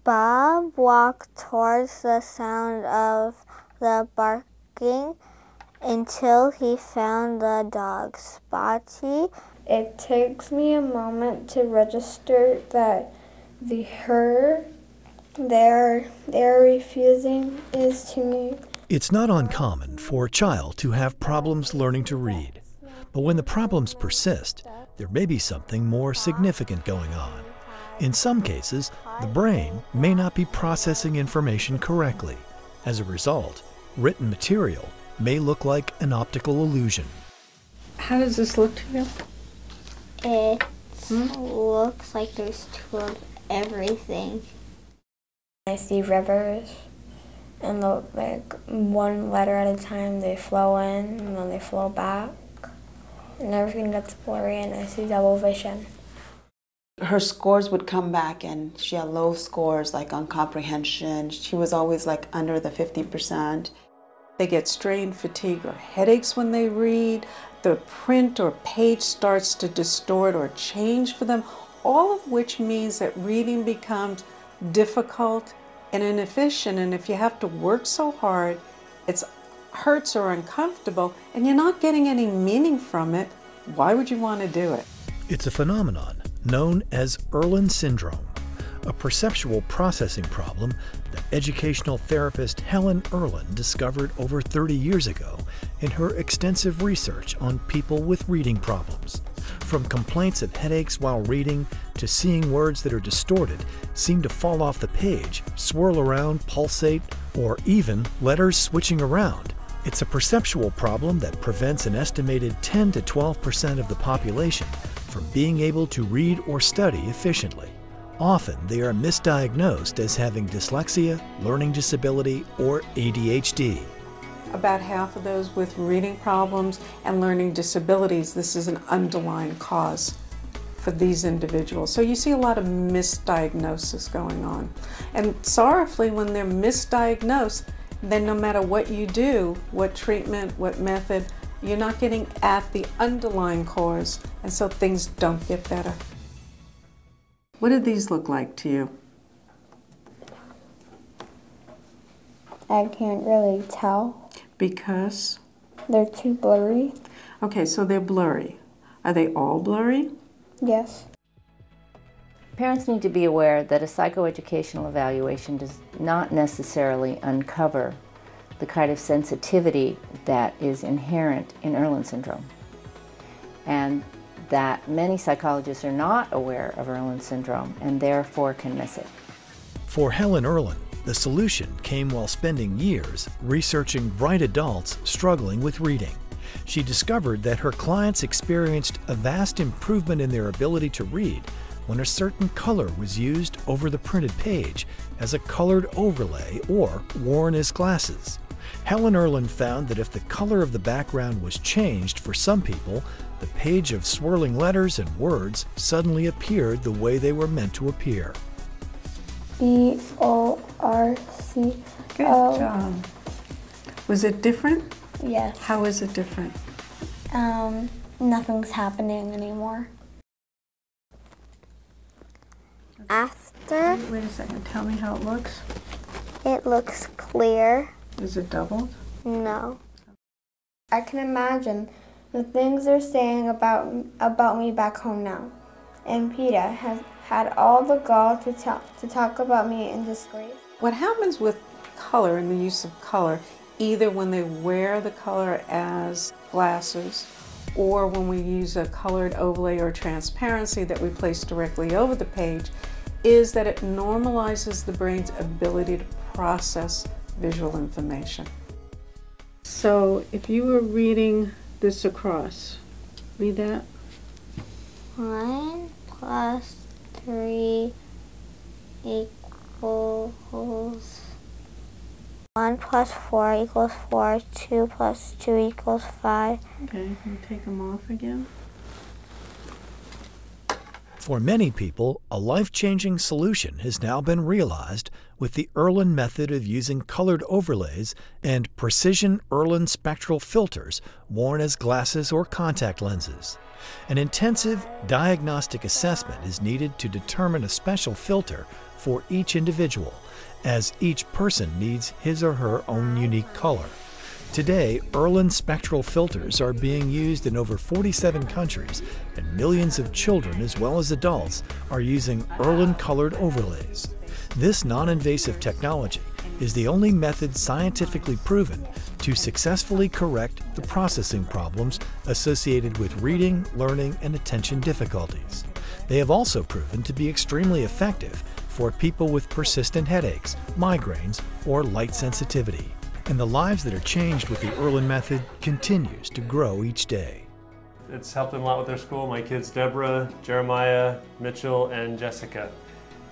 Bob walked towards the sound of the barking until he found the dog, Spotty. It takes me a moment to register that the her they're refusing is to me. It's not uncommon for a child to have problems learning to read, but when the problems persist, there may be something more significant going on. In some cases, the brain may not be processing information correctly. As a result, written material may look like an optical illusion. How does this look to you? It looks like there's two of everything. I see rivers, and like one letter at a time, they flow in and then they flow back, and everything gets blurry, and I see double vision. Her scores would come back and she had low scores like on comprehension. She was always like under the 50%. They get strain, fatigue, or headaches when they read. The print or page starts to distort or change for them, all of which means that reading becomes difficult and inefficient. And if you have to work so hard, it hurts or uncomfortable, and you're not getting any meaning from it, why would you want to do it? It's a phenomenon known as Irlen syndrome, a perceptual processing problem that educational therapist Helen Irlen discovered over 30 years ago in her extensive research on people with reading problems. From complaints of headaches while reading to seeing words that are distorted, seem to fall off the page, swirl around, pulsate, or even letters switching around. It's a perceptual problem that prevents an estimated 10 to 12% of the population from being able to read or study efficiently. Often they are misdiagnosed as having dyslexia, learning disability, or ADHD. About half of those with reading problems and learning disabilities, this is an underlying cause for these individuals. So you see a lot of misdiagnosis going on. And sorrowfully, when they're misdiagnosed, then no matter what you do, what treatment, what method, you're not getting at the underlying cause, and so things don't get better. What did these look like to you? I can't really tell. Because? They're too blurry. Okay, so they're blurry. Are they all blurry? Yes. Parents need to be aware that a psychoeducational evaluation does not necessarily uncover the kind of sensitivity that is inherent in Irlen syndrome, and that many psychologists are not aware of Irlen syndrome and therefore can miss it. For Helen Irlen, the solution came while spending years researching bright adults struggling with reading. She discovered that her clients experienced a vast improvement in their ability to read when a certain color was used over the printed page as a colored overlay or worn as glasses. Helen Irlen found that if the color of the background was changed for some people, the page of swirling letters and words suddenly appeared the way they were meant to appear. B-O-R-C. Good job. Was it different? Yes. How is it different? Nothing's happening anymore. After, Wait a second, tell me how it looks. it looks clear. Is it doubled? No. I can imagine the things they're saying about me back home now. And Peter has had all the gall to talk about me in disgrace. What happens with color and the use of color, either when they wear the color as glasses or when we use a colored overlay or transparency that we place directly over the page, is that it normalizes the brain's ability to process visual information. So if you were reading this across, read that. 1 plus 3 equals 1 plus 4 equals 4, 2 plus 2 equals 5. Okay, can you take them off again? For many people, a life-changing solution has now been realized with the Irlen method of using colored overlays and precision Irlen spectral filters worn as glasses or contact lenses. An intensive diagnostic assessment is needed to determine a special filter for each individual, as each person needs his or her own unique color. Today, Irlen spectral filters are being used in over 47 countries, and millions of children as well as adults are using Irlen colored overlays. This non-invasive technology is the only method scientifically proven to successfully correct the processing problems associated with reading, learning, and attention difficulties. They have also proven to be extremely effective for people with persistent headaches, migraines, or light sensitivity. And the lives that are changed with the Irlen method continues to grow each day. It's helped them a lot with their school. My kids Deborah, Jeremiah, Mitchell, and Jessica.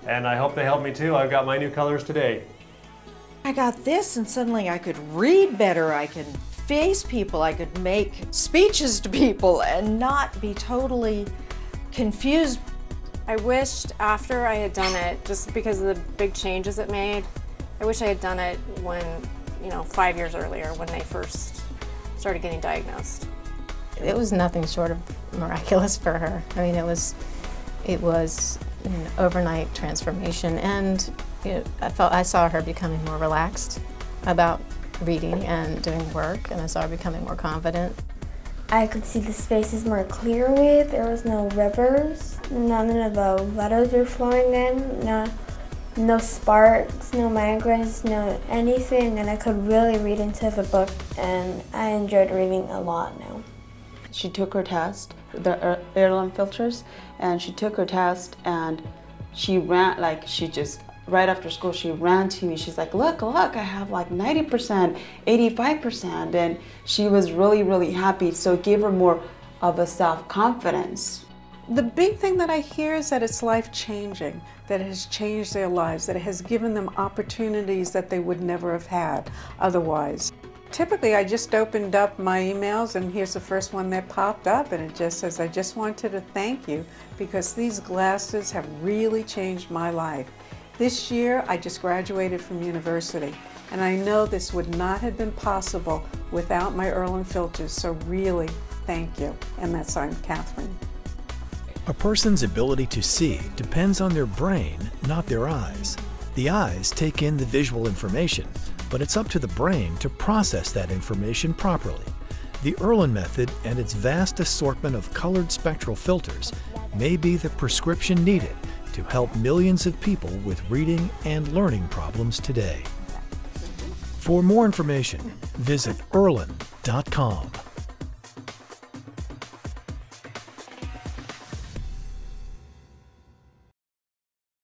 And I hope they help me too. I've got my new colors today. I got this and suddenly I could read better, I could face people, I could make speeches to people and not be totally confused. I wished after I had done it, just because of the big changes it made, I wish I had done it when, 5 years earlier when they first started getting diagnosed. It was nothing short of miraculous for her. I mean, it was an overnight transformation, and I saw her becoming more relaxed about reading and doing work, and I saw her becoming more confident. I could see the spaces more clearly. There was no rivers. None of the letters were flowing in. No sparks, no migraines, no anything, and I could really read into the book, and I enjoyed reading a lot now. She took her test, the Irlen filters, and she took her test and she ran, right after school, she ran to me. She's like, look, I have like 90%, 85%, and she was really, really happy. So it gave her more of a self-confidence. The big thing that I hear is that it's life-changing, that it has changed their lives, that it has given them opportunities that they would never have had otherwise. Typically, I just opened up my emails and here's the first one that popped up, and it just says, I just wanted to thank you because these glasses have really changed my life. This year, I just graduated from university, and I know this would not have been possible without my Irlen filters, so really, thank you. And that's I'm Catherine. A person's ability to see depends on their brain, not their eyes. The eyes take in the visual information, but it's up to the brain to process that information properly. The Irlen method and its vast assortment of colored spectral filters may be the prescription needed to help millions of people with reading and learning problems today. For more information, visit Irlen.com.